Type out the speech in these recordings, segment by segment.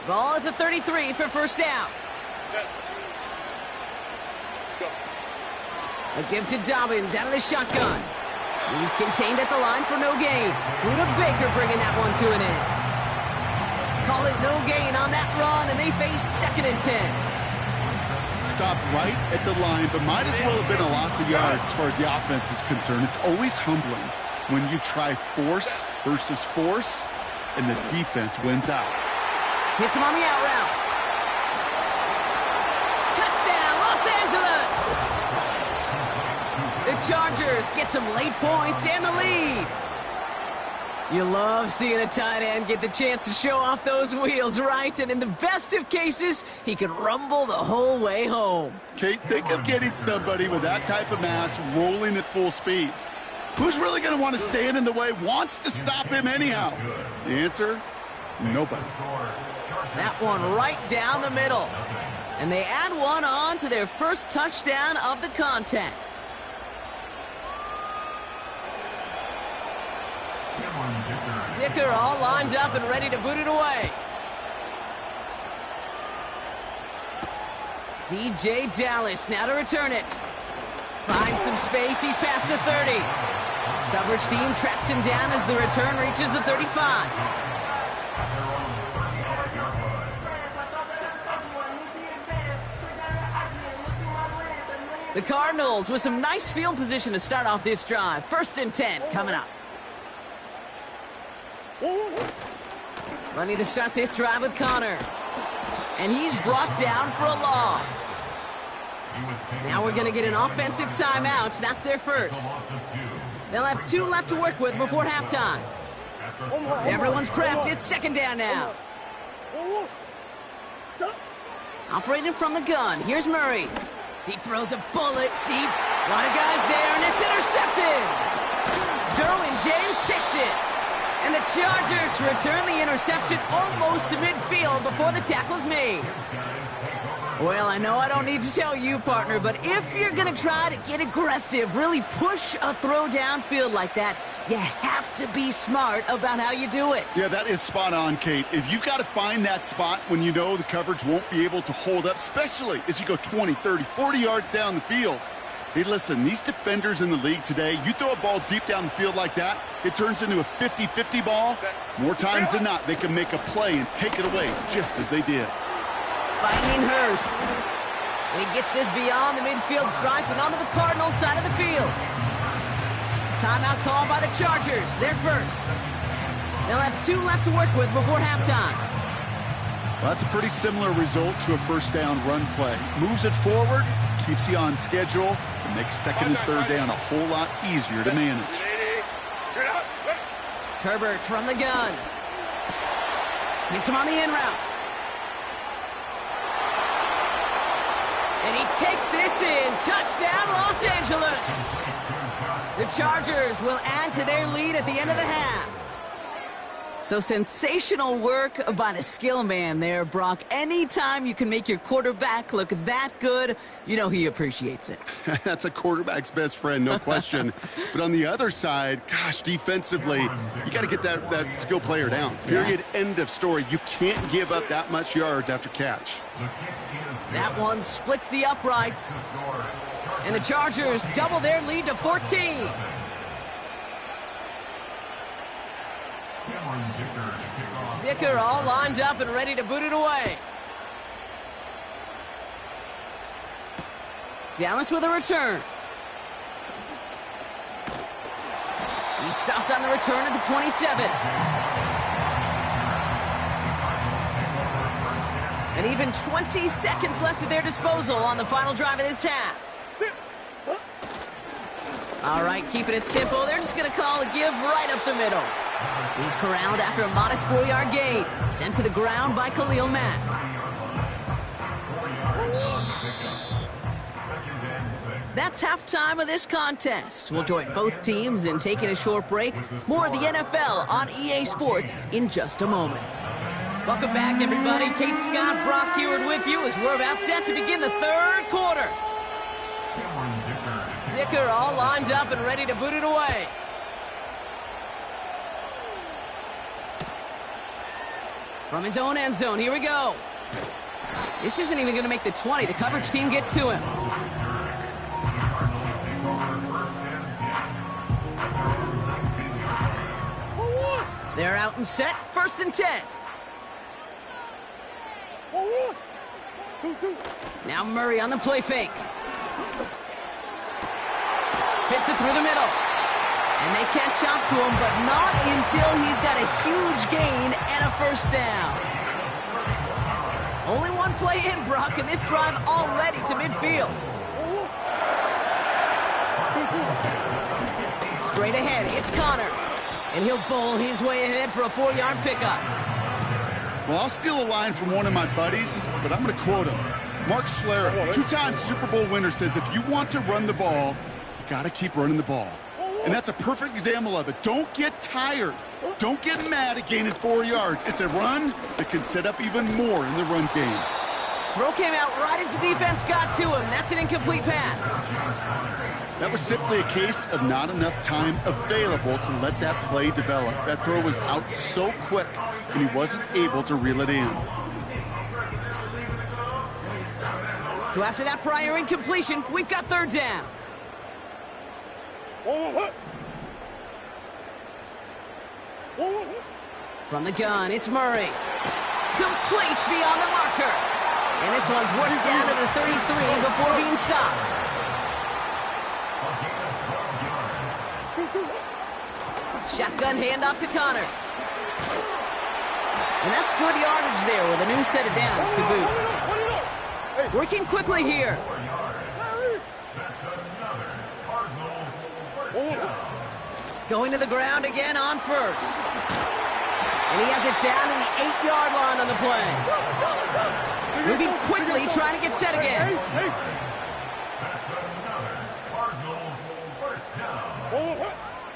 Ball at the 33 for first down. A give to Dobbins out of the shotgun. He's contained at the line for no gain. Buda Baker bringing that one to an end. Call it no gain on that run, and they face 2nd and 10. Stopped right at the line, but might as well have been a loss of yards as far as the offense is concerned. It's always humbling when you try force versus force, and the defense wins out. Hits him on the out route. Touchdown, Los Angeles! The Chargers get some late points and the lead. You love seeing a tight end get the chance to show off those wheels, right? And in the best of cases, he can rumble the whole way home. Kate, think of getting somebody with that type of mass rolling at full speed. Who's really going to want to stand in the way, wants to stop him anyhow? The answer, nobody. That one right down the middle. And they add one on to their first touchdown of the contest. Dicker all lined up and ready to boot it away. DJ Dallas now to return it. Finds some space, he's past the 30. Coverage team tracks him down as the return reaches the 35. The Cardinals with some nice field position to start off this drive. 1st and 10 coming up. Ready to start this drive with Connor. And he's brought down for a loss. Now we're going to get an offensive timeout. That's their first. They'll have 2 left to work with before halftime. Everyone's prepped. It's 2nd down now. Operating from the gun. Here's Murray. He throws a bullet deep. A lot of guys there, and it's intercepted. Derwin James picks it. And the Chargers return the interception almost to midfield before the tackle's made. Well, I know I don't need to tell you, partner, but if you're going to try to get aggressive, really push a throw downfield like that, you have to be smart about how you do it. Yeah, that is spot on, Kate. If you've got to find that spot when you know the coverage won't be able to hold up, especially as you go 20, 30, 40 yards down the field. Hey, listen, these defenders in the league today, you throw a ball deep down the field like that, it turns into a 50-50 ball. More times than not, they can make a play and take it away, just as they did. Finding Hurst. And he gets this beyond the midfield stripe and onto the Cardinals side of the field. Timeout called by the Chargers. They're first. They'll have 2 left to work with before halftime. Well, that's a pretty similar result to a first down run play. Moves it forward, keeps you on schedule, and makes 2nd and 3rd down a whole lot easier to manage. Herbert from the gun. Hits him on the in route. And he takes this in. Touchdown, Los Angeles. The Chargers will add to their lead at the end of the half. So sensational work by the skill man there, Brock. Anytime you can make your quarterback look that good, you know he appreciates it. That's a quarterback's best friend, no question. But on the other side, gosh, defensively, you got to get that skill player down. Period, end of story. You can't give up that much yards after catch. That one splits the uprights. And the Chargers double their lead to 14. Dicker all lined up and ready to boot it away. Dallas with a return. He stopped on the return at the 27. And even 20 seconds left at their disposal on the final drive of this half. All right, keeping it simple. They're just going to call a give right up the middle. He's corralled after a modest 4-yard gain. Sent to the ground by Khalil Mack. That's halftime of this contest. We'll join both teams in taking a short break. More of the NFL on EA Sports in just a moment. Welcome back, everybody. Kate Scott, Brock Heward with you as we're about set to begin the 3rd quarter. Dicker all lined up and ready to boot it away. From his own end zone, here we go. This isn't even going to make the 20. The coverage team gets to him. They're out and set. 1st and 10. Now Murray on the play fake. Fits it through the middle. And they catch up to him, but not until he's got a huge gain and a 1st down. Only one play in, Brock, and this drive already to midfield. Straight ahead, it's Connor. And he'll bowl his way ahead for a 4-yard pickup. Well, I'll steal a line from one of my buddies, but I'm going to quote him. Mark Schlereth, 2-time Super Bowl winner, says if you want to run the ball, you got to keep running the ball. And that's a perfect example of it. Don't get tired. Don't get mad at gaining 4 yards. It's a run that can set up even more in the run game. Throw came out right as the defense got to him. That's an incomplete pass. That was simply a case of not enough time available to let that play develop. That throw was out so quick, and he wasn't able to reel it in. So after that prior incompletion, we've got 3rd down. From the gun, it's Murray. Complete beyond the marker. And this one's worked down to the 33 before being stopped. Shotgun handoff to Connor. And that's good yardage there with a new set of downs to boot. Working quickly here. Going to the ground again on 1st. And he has it down to the 8-yard line on the play. Moving quickly, trying to get set again.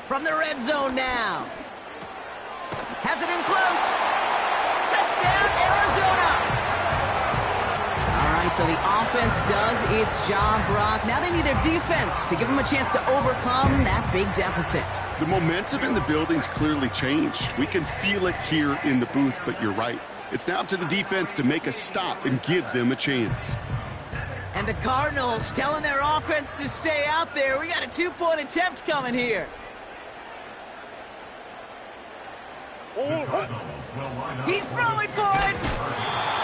From the red zone now. Has it in close. Touchdown, Arizona. All right, so the offense does its job, Brock. Now they need their defense to give them a chance to overcome that big deficit. The momentum in the building's clearly changed. We can feel it here in the booth, but you're right. It's now up to the defense to make a stop and give them a chance. And the Cardinals telling their offense to stay out there. We got a 2-point attempt coming here. He's throwing for it.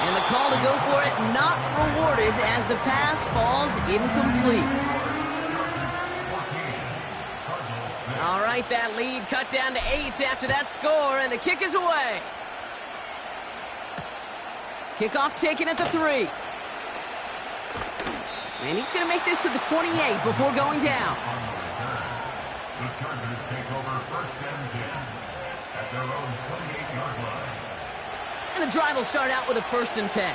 And the call to go for it not rewarded as the pass falls incomplete. All right, that lead cut down to 8 after that score, and the kick is away. Kickoff taken at the 3. And he's going to make this to the 28 before going down. The Chargers take over 1st and 10 at their own 28-yard line. And the drive will start out with a 1st and 10.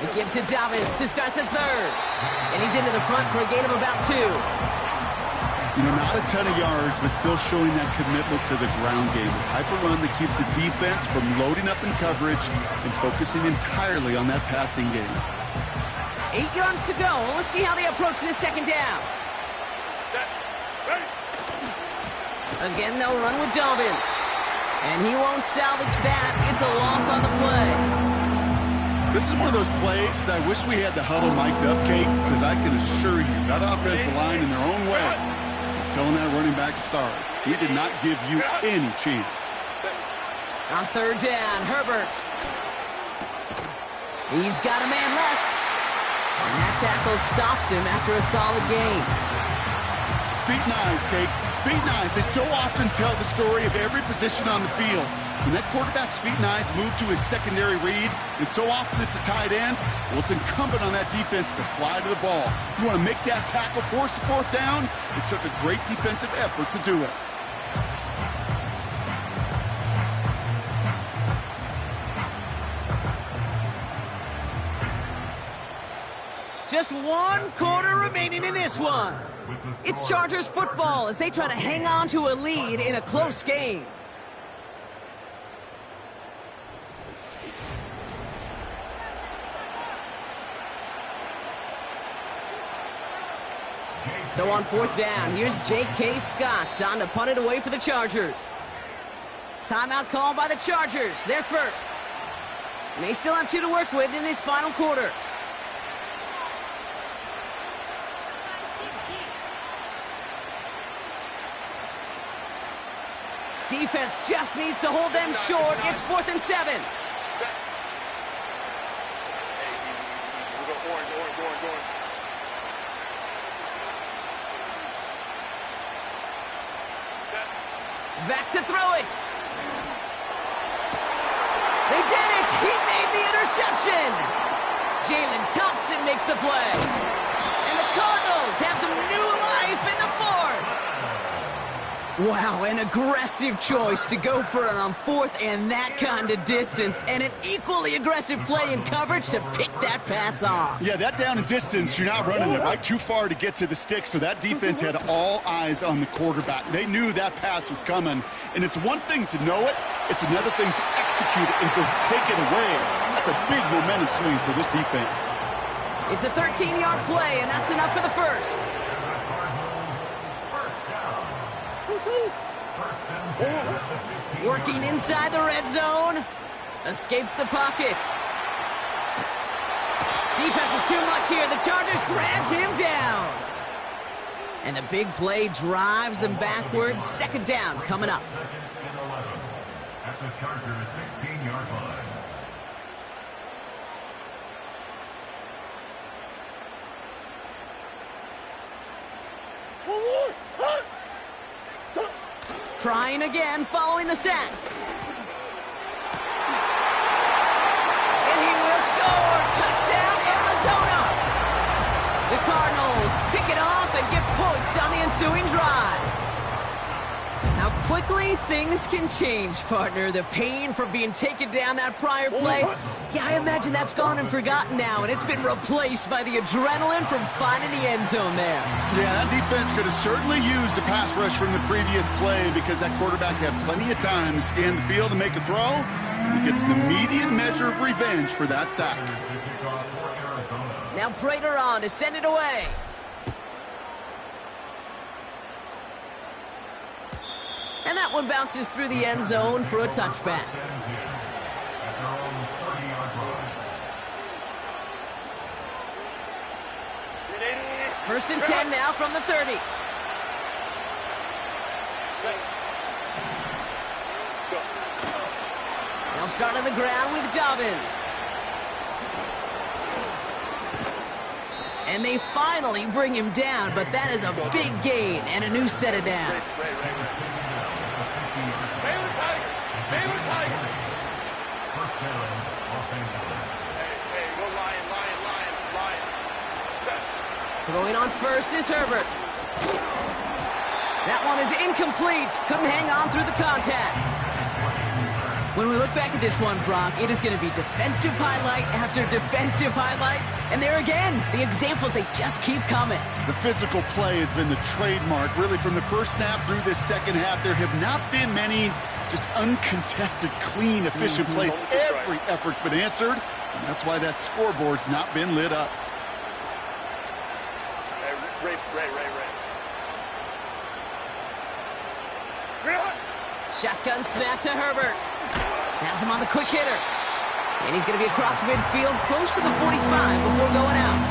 They give to Dobbins to start the 3rd. And he's into the front for a gain of about 2. You know, not a ton of yards, but still showing that commitment to the ground game. The type of run that keeps the defense from loading up in coverage and focusing entirely on that passing game. 8 yards to go. Let's see how they approach this 2nd down. Again, they'll run with Dobbins. And he won't salvage that. It's a loss on the play. This is one of those plays that I wish we had the huddle mic'd up, Kate, because I can assure you that offensive line in their own way is telling that running back, sorry, we did not give you any chance. On 3rd down, Herbert. He's got a man left. And that tackle stops him after a solid gain. Feet and eyes, Kate. Feet and eyes. They so often tell the story of every position on the field. When that quarterback's feet and eyes move to his secondary read, and so often it's a tight end, well, it's incumbent on that defense to fly to the ball. You want to make that tackle, force the 4th down? It took a great defensive effort to do it. Just 1 quarter remaining in this one. It's Chargers football as they try to hang on to a lead in a close game. So on fourth down, here's J.K. Scott on to punt it away for the Chargers. Timeout called by the Chargers. They're first. They still have 2 to work with in this final quarter. Defense just needs to hold them short. It's 4th and 7. Back to throw it. They did it. He made the interception. Jalen Thompson makes the play. And the Cardinals have some new life in the 4th. Wow, an aggressive choice to go for it on 4th and that kind of distance. And an equally aggressive play in coverage to pick that pass off. Yeah, that down and distance, you're not running it right too far to get to the stick, so that defense had all eyes on the quarterback. They knew that pass was coming, and it's one thing to know it, it's another thing to execute it and go take it away. That's a big momentum swing for this defense. It's a 13-yard play, and that's enough for the first. Working inside the red zone. Escapes the pocket. Defense is too much here. The Chargers drag him down. And the big play drives them backwards. Second down coming up. At the Chargers' 16-yard line. Trying again following the sack. And he will score. Touchdown, Arizona. The Cardinals pick it off and get points on the ensuing drive. How quickly things can change, partner. The pain from being taken down that prior play. Yeah, I imagine that's gone and forgotten now, and it's been replaced by the adrenaline from finding the end zone there. Yeah, that defense could have certainly used a pass rush from the previous play because that quarterback had plenty of time to scan the field and make a throw. He gets an immediate measure of revenge for that sack. Now Prater on to send it away. And that one bounces through the end zone for a touchback. First and 10 now from the 30. They'll start on the ground with Dobbins. And they finally bring him down, but that is a big gain and a new set of downs. Throwing on first is Herbert. That one is incomplete. Couldn't hang on through the contact. When we look back at this one, Brock, it is going to be defensive highlight after defensive highlight. And there again, the examples, they just keep coming. The physical play has been the trademark. Really, from the first snap through this second half, there have not been many just uncontested, clean, efficient plays. Every effort's been answered, and that's why that scoreboard's not been lit up. Shotgun snap to Herbert. Has him on the quick hitter. And he's going to be across midfield, close to the 45 before going out.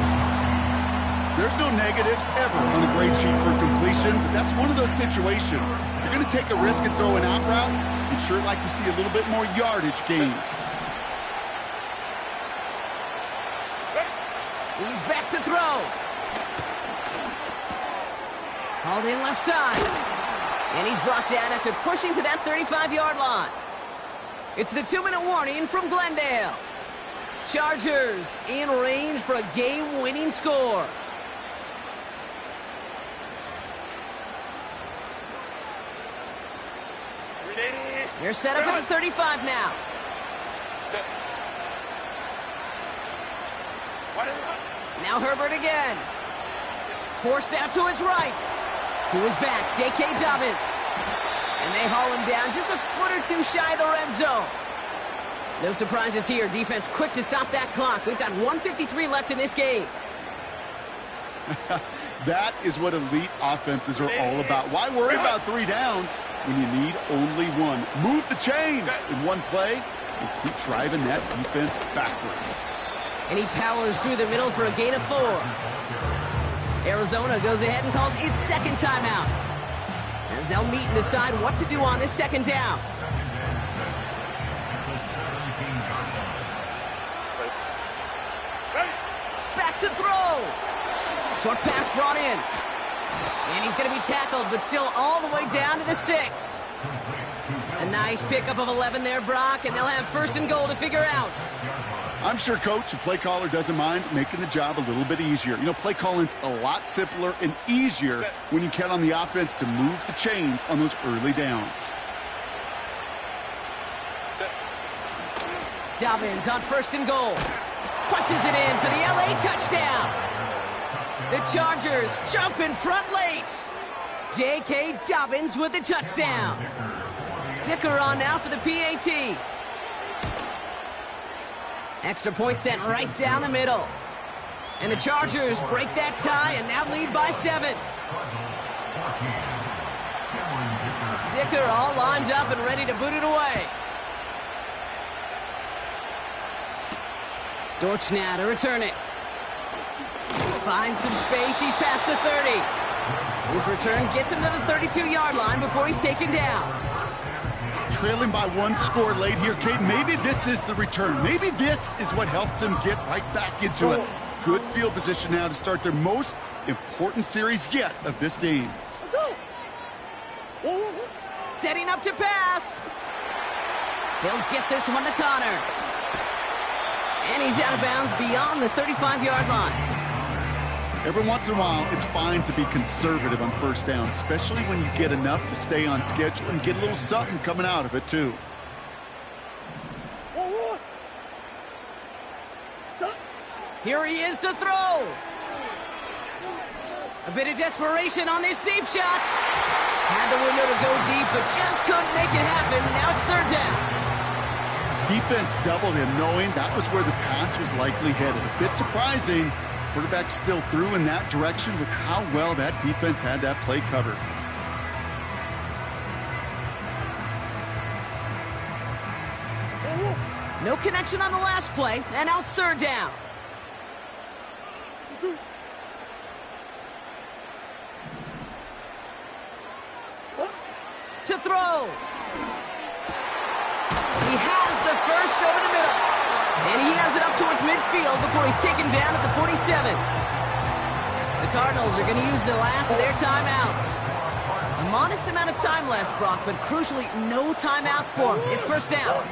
There's no negatives ever on a grade sheet for a completion, but that's one of those situations. If you're going to take a risk and throw an out route, you'd sure like to see a little bit more yardage gained. He's back to throw. Hauled in left side. And he's brought down after pushing to that 35-yard line. It's the 2-minute warning from Glendale. Chargers in range for a game-winning score. They're set up at the 35 now. Now Herbert again. Forced out to his right. To his back, J.K. Dobbins. And they haul him down just a foot or two shy of the red zone. No surprises here. Defense quick to stop that clock. We've got 1:53 left in this game. That is what elite offenses are all about. Why worry about 3 downs when you need only 1? Move the chains in one play and keep driving that defense backwards. And he powers through the middle for a gain of 4. Arizona goes ahead and calls its second timeout, as they'll meet and decide what to do on this second down. Back to throw. Short pass brought in. And he's going to be tackled, but still all the way down to the 6. A nice pickup of 11 there, Brock, and they'll have 1st and goal to figure out. I'm sure coach and play caller doesn't mind making the job a little bit easier. You know, play calling's a lot simpler and easier when you count on the offense to move the chains on those early downs. Dobbins on 1st and goal. Punches it in for the LA touchdown. The Chargers jump in front late. J.K. Dobbins with the touchdown. Dicker on now for the PAT. Extra point sent right down the middle. And the Chargers break that tie and now lead by 7. Dicker all lined up and ready to boot it away. Dortch now to return it. Finds some space. He's past the 30. His return gets him to the 32-yard line before he's taken down. Trailing by 1 score late here, Kate. Maybe this is the return. Maybe this is what helps them get right back into it. Good field position now to start their most important series yet of this game. Setting up to pass. He'll get this one to Connor. And he's out of bounds beyond the 35-yard line. Every once in a while, it's fine to be conservative on 1st down, especially when you get enough to stay on schedule and get a little something coming out of it, too. Here he is to throw. A bit of desperation on this deep shot. Had the window to go deep, but just couldn't make it happen. Now it's 3rd down. Defense doubled him, knowing that was where the pass was likely headed. A bit surprising. Quarterback still threw in that direction with how well that defense had that play covered. No connection on the last play, and now it's 3rd down. To throw. He has the 1st over the middle. And he has it up towards midfield before he's taken down at the 47. The Cardinals are going to use the last of their timeouts. A modest amount of time left, Brock, but crucially, no timeouts for him. It's 1st down.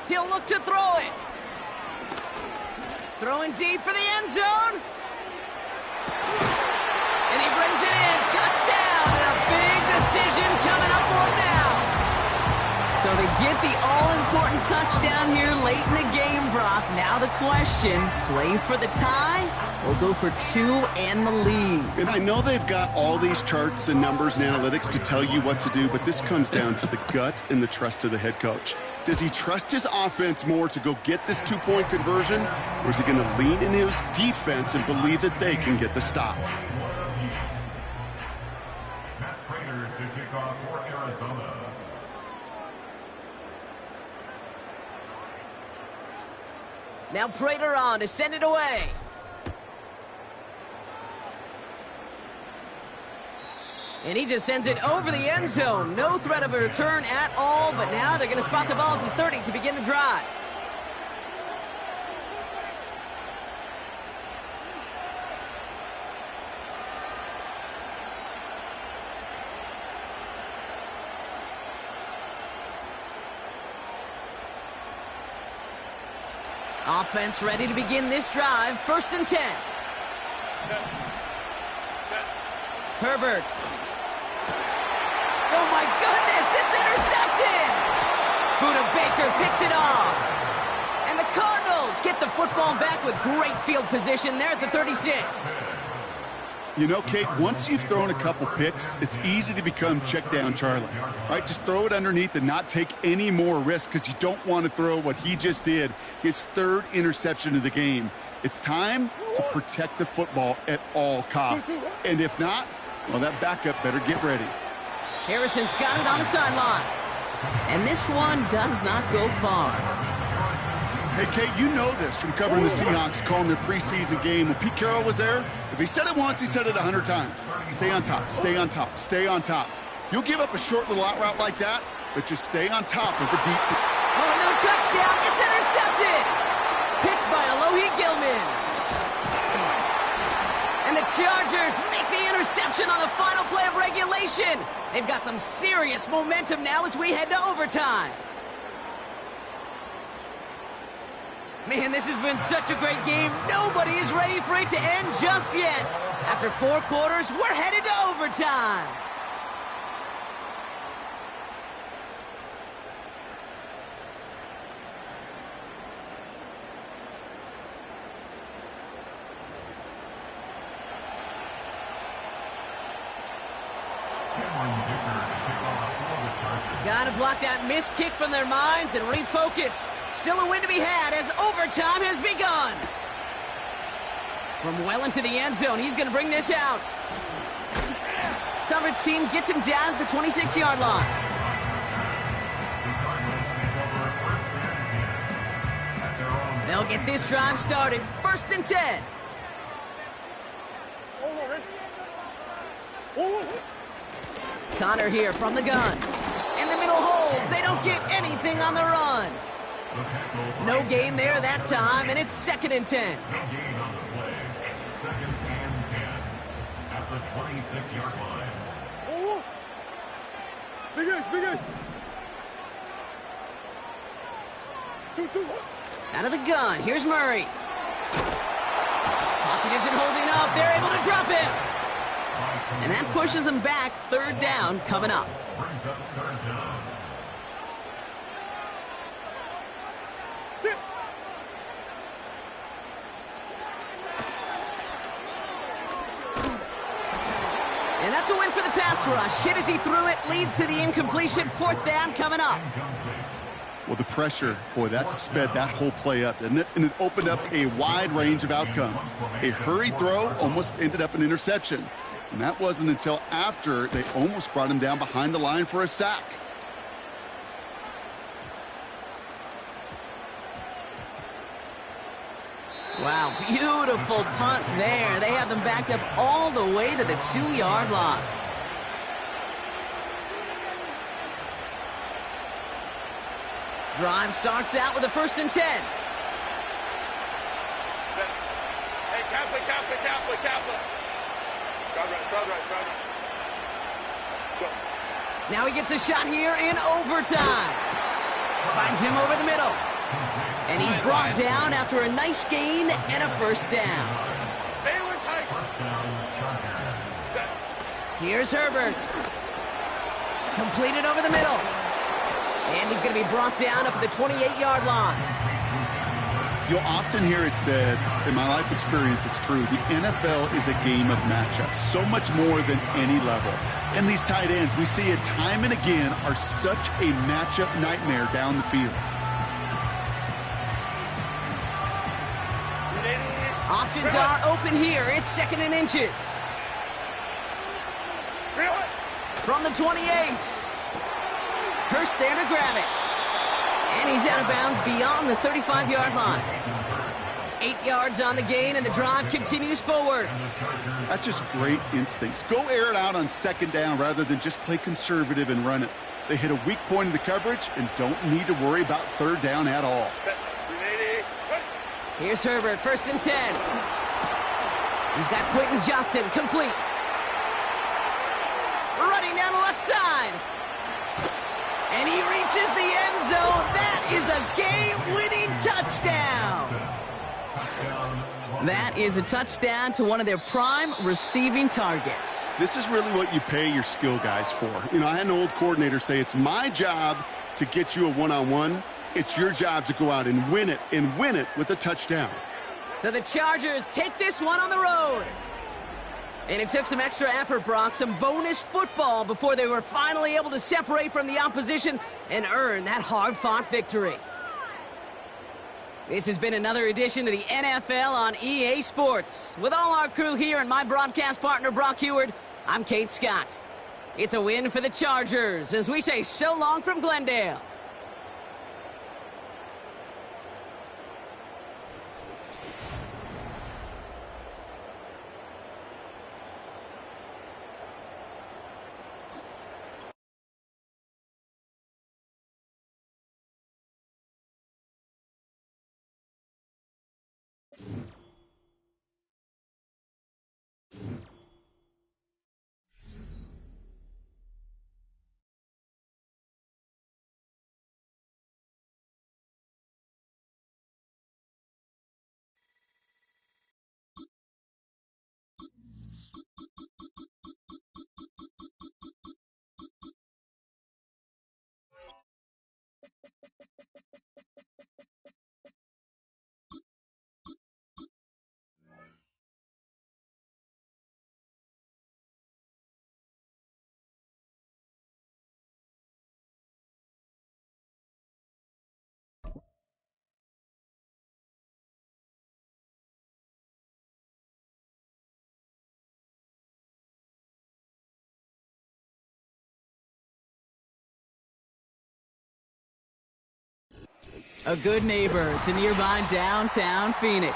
He'll look to throw it. Throwing deep for the end zone. And he brings it in. Touchdown. And a big decision coming up for him now. So they get the all-important touchdown here late in the game, Brock. Now the question, play for the tie or go for 2 and the lead? And I know they've got all these charts and numbers and analytics to tell you what to do, but this comes down to the gut and the trust of the head coach. Does he trust his offense more to go get this 2-point conversion, or is he going to lean into his defense and believe that they can get the stop? Matt Prater to kick off for Arizona. Now Prater on to send it away. And he just sends it over the end zone. No threat of a return at all, but now they're going to spot the ball at the 30 to begin the drive. Offense ready to begin this drive. 1st and 10. Herbert. Oh my goodness, it's intercepted! Buda Baker picks it off. And the Cardinals get the football back with great field position there at the 36. You know, Kate, once you've thrown a couple picks, it's easy to become check down Charlie, right? Just throw it underneath and not take any more risk because you don't want to throw what he just did, his third interception of the game. It's time to protect the football at all costs. And if not, well, that backup better get ready. Harrison's got it on the sideline. And this one does not go far. Hey, Kate, you know this from covering the Seahawks, calling their preseason game. When Pete Carroll was there, if he said it once, he said it 100 times. Stay on top, stay on top, stay on top. You'll give up a short little out route like that, but just stay on top of the deep. Oh, no touchdown. It's intercepted. Picked by Alohi Gilman. And the Chargers make the interception on the final play of regulation. They've got some serious momentum now as we head to overtime. Man, this has been such a great game. Nobody is ready for it to end just yet. After 4 quarters, we're headed to overtime. Gotta block that missed kick from their minds and refocus. Still a win to be had as overtime has begun. From well into the end zone, he's gonna bring this out. Coverage team gets him down at the 26-yard line. They'll get this drive started. 1st and 10. Connor here from the gun. In the middle holds. They don't get anything on the run. No gain there that time, and it's 2nd and 10. No gain on the play. 2nd and 10 at the 26-yard line. Oh, big guys, big guys. Two. Out of the gun, here's Murray. Pocket isn't holding up. They're able to drop him. And that pushes them back. 3rd down coming up. Brings up 3rd down. Sit. And that's a win for the pass rush. Hit as he threw it, leads to the incompletion. 4th down coming up. Well, the pressure, boy, that sped that whole play up, didn't it? And it opened up a wide range of outcomes. A hurried throw almost ended up an interception. And that wasn't until after they almost brought him down behind the line for a sack. Wow, beautiful punt there. They have them backed up all the way to the 2-yard line. Drive starts out with a 1st and 10. Hey, Kaplan. Crowd right. Go. Now he gets a shot here in overtime. Finds him over the middle. And he's brought down after a nice gain and a 1st down. Baylor tight. First down, Chargers. Set. Here's Herbert. Completed over the middle. And he's going to be brought down up at the 28-yard line. You'll often hear it said, in my life experience, it's true, the NFL is a game of matchups, so much more than any level. And these tight ends, we see it time and again, are such a matchup nightmare down the field. Options are open here. It's 2nd and inches. From the 28. Hurst there to grab it. And he's out of bounds beyond the 35-yard line. 8 yards on the gain, and the drive continues forward. That's just great instincts. Go air it out on 2nd down rather than just play conservative and run it. They hit a weak point in the coverage and don't need to worry about 3rd down at all. Here's Herbert, 1st and 10. He's got Quentin Johnson, complete. Running down the left side. And he reaches the end zone. That is a game-winning touchdown. That is a touchdown to one of their prime receiving targets. This is really what you pay your skill guys for. You know, I had an old coordinator say it's my job to get you a one-on-one. It's your job to go out and win it with a touchdown. So the Chargers take this one on the road. And it took some extra effort, Brock, some bonus football before they were finally able to separate from the opposition and earn that hard-fought victory. This has been another edition of the NFL on EA Sports. With all our crew here and my broadcast partner, Brock Heward, I'm Kate Scott. It's a win for the Chargers as we say so long from Glendale. A good neighbor to nearby downtown Phoenix.